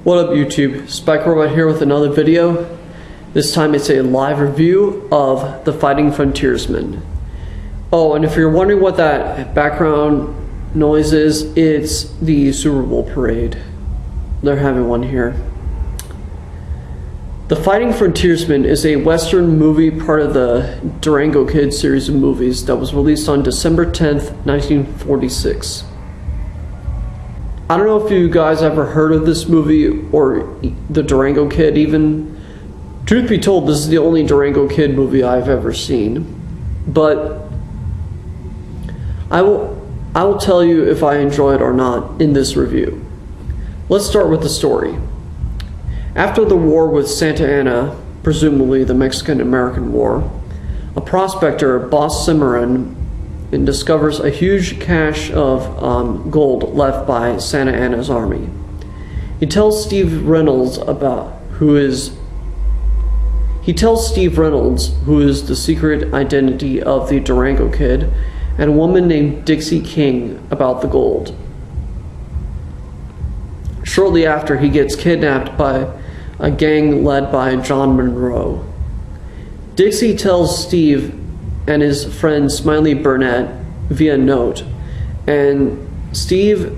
What up YouTube, Spike Robot here with another video. This time it's a live review of The Fighting Frontiersman. Oh, and if you're wondering what that background noise is, it's the Super Bowl parade. They're having one here. The Fighting Frontiersman is a Western movie part of the Durango Kid series of movies that was released on December 10th, 1946. I don't know if you guys ever heard of this movie or the Durango Kid even. Truth be told, this is the only Durango Kid movie I've ever seen. But I will tell you if I enjoy it or not in this review. Let's start with the story. After the war with Santa Anna, presumably the Mexican-American War, a prospector, Boss Cimarron, and discovers a huge cache of gold left by Santa Anna's army. He tells Steve Reynolds, who is the secret identity of the Durango Kid, and a woman named Dixie King about the gold. Shortly after, he gets kidnapped by a gang led by John Monroe. Dixie tells Steve and his friend Smiley Burnett via note, and Steve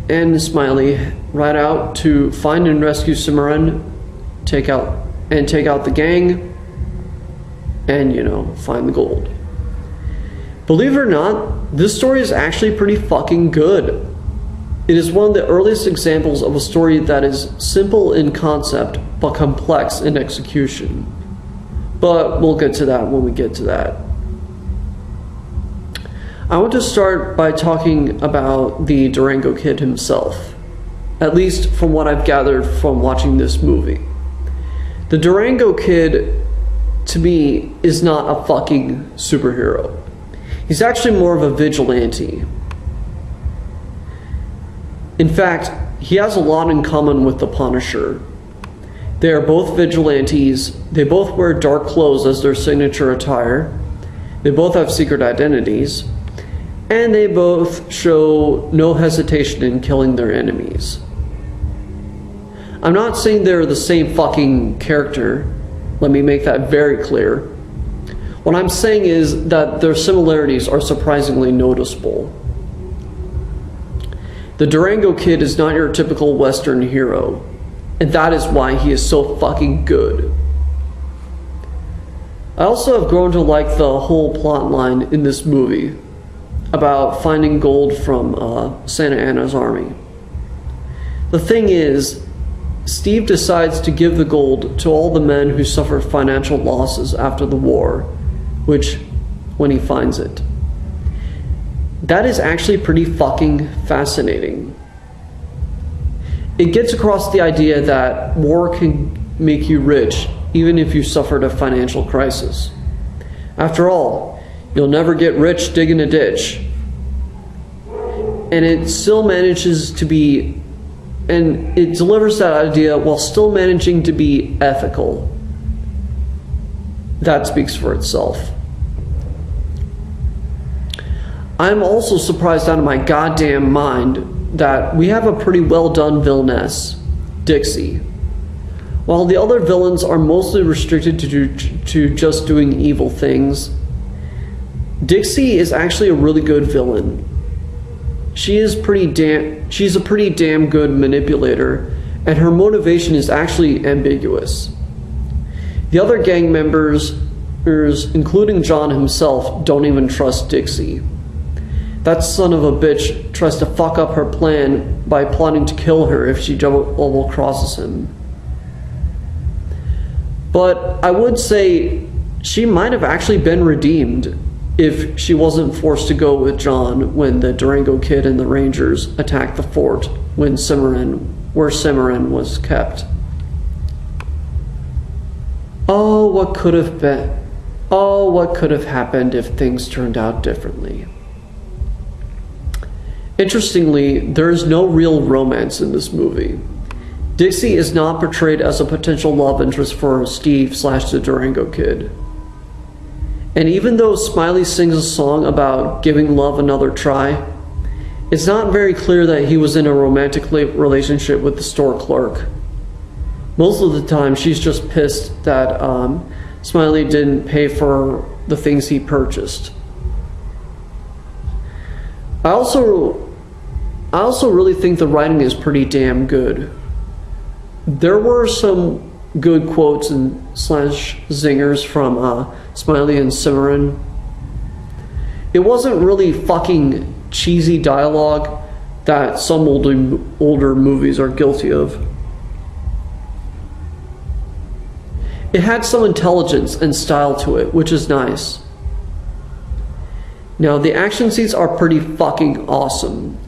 and Smiley ride out to find and rescue Cimarron, take out the gang, and find the gold. Believe it or not, this story is actually pretty fucking good. It is one of the earliest examples of a story that is simple in concept but complex in execution. But we'll get to that when we get to that. I want to start by talking about the Durango Kid himself, at least from what I've gathered from watching this movie. The Durango Kid, to me, is not a fucking superhero. He's actually more of a vigilante. In fact, he has a lot in common with the Punisher. They are both vigilantes, they both wear dark clothes as their signature attire, they both have secret identities, and they both show no hesitation in killing their enemies. I'm not saying they're the same fucking character, let me make that very clear. What I'm saying is that their similarities are surprisingly noticeable. The Durango Kid is not your typical Western hero, and that is why he is so fucking good. I also have grown to like the whole plot line in this movie about finding gold from Santa Anna's army. The thing is, Steve decides to give the gold to all the men who suffered financial losses after the war, when he finds it. That is actually pretty fucking fascinating. It gets across the idea that war can make you rich even if you suffered a financial crisis. After all, you'll never get rich digging a ditch. And it still manages to be, and it delivers that idea while still managing to be ethical. That speaks for itself. I'm also surprised out of my goddamn mind that we have a pretty well done villainess, Dixie. While the other villains are mostly restricted to just doing evil things, Dixie is actually a really good villain. She's a pretty damn good manipulator, and her motivation is actually ambiguous. The other gang members, including John himself, don't even trust Dixie. That son of a bitch tries to fuck up her plan by plotting to kill her if she double crosses him. But I would say she might have actually been redeemed if she wasn't forced to go with John when the Durango Kid and the Rangers attacked the fort where Cimarron was kept. Oh, what could have been? Oh, what could have happened if things turned out differently? Interestingly, there is no real romance in this movie. Dixie is not portrayed as a potential love interest for Steve / the Durango Kid. And even though Smiley sings a song about giving love another try, It's not very clear that he was in a romantic relationship with the store clerk. Most of the time, she's just pissed that Smiley didn't pay for the things he purchased. I also really think the writing is pretty damn good. There were some good quotes and slash zingers from Smiley and Cimarron. It wasn't really fucking cheesy dialogue that some older movies are guilty of. It had some intelligence and style to it, which is nice. Now, the action scenes are pretty fucking awesome.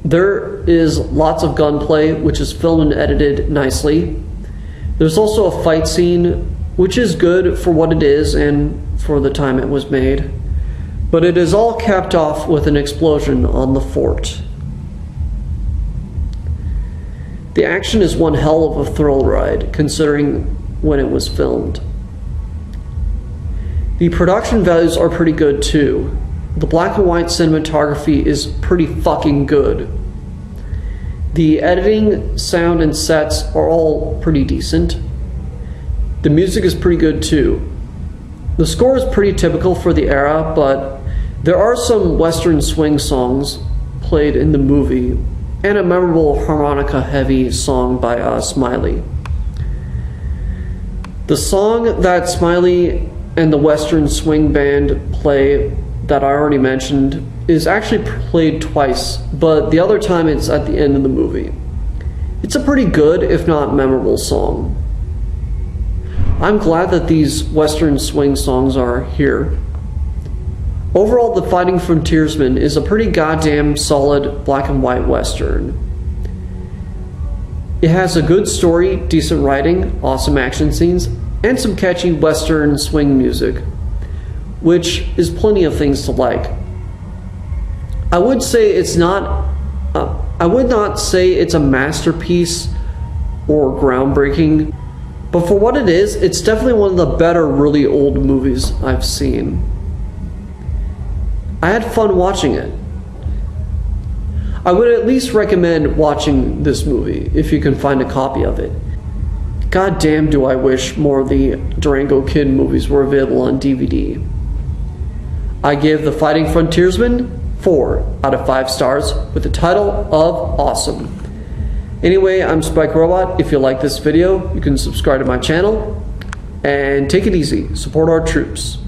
There is lots of gunplay, which is filmed and edited nicely. There's also a fight scene, which is good for what it is and for the time it was made. But it is all capped off with an explosion on the fort. The action is one hell of a thrill ride, considering when it was filmed. The production values are pretty good too. The black and white cinematography is pretty fucking good. The editing, sound, and sets are all pretty decent. The music is pretty good too. The score is pretty typical for the era, but there are some Western swing songs played in the movie, and a memorable harmonica-heavy song by Smiley. The song that Smiley and the Western Swing Band play that I already mentioned is actually played twice, but the other time it's at the end of the movie. It's a pretty good, if not memorable, song. I'm glad that these Western swing songs are here. Overall, The Fighting Frontiersman is a pretty goddamn solid black and white Western. It has a good story, decent writing, awesome action scenes, and some catchy Western swing music, which is plenty of things to like. I would not say it's a masterpiece or groundbreaking, but for what it is, it's definitely one of the better really old movies I've seen. I had fun watching it. I would at least recommend watching this movie if you can find a copy of it. God damn, do I wish more of the Durango Kid movies were available on DVD. I give The Fighting Frontiersman 4 out of 5 stars with the title of awesome. Anyway, I'm Spike Robot. If you like this video, you can subscribe to my channel. And take it easy. Support our troops.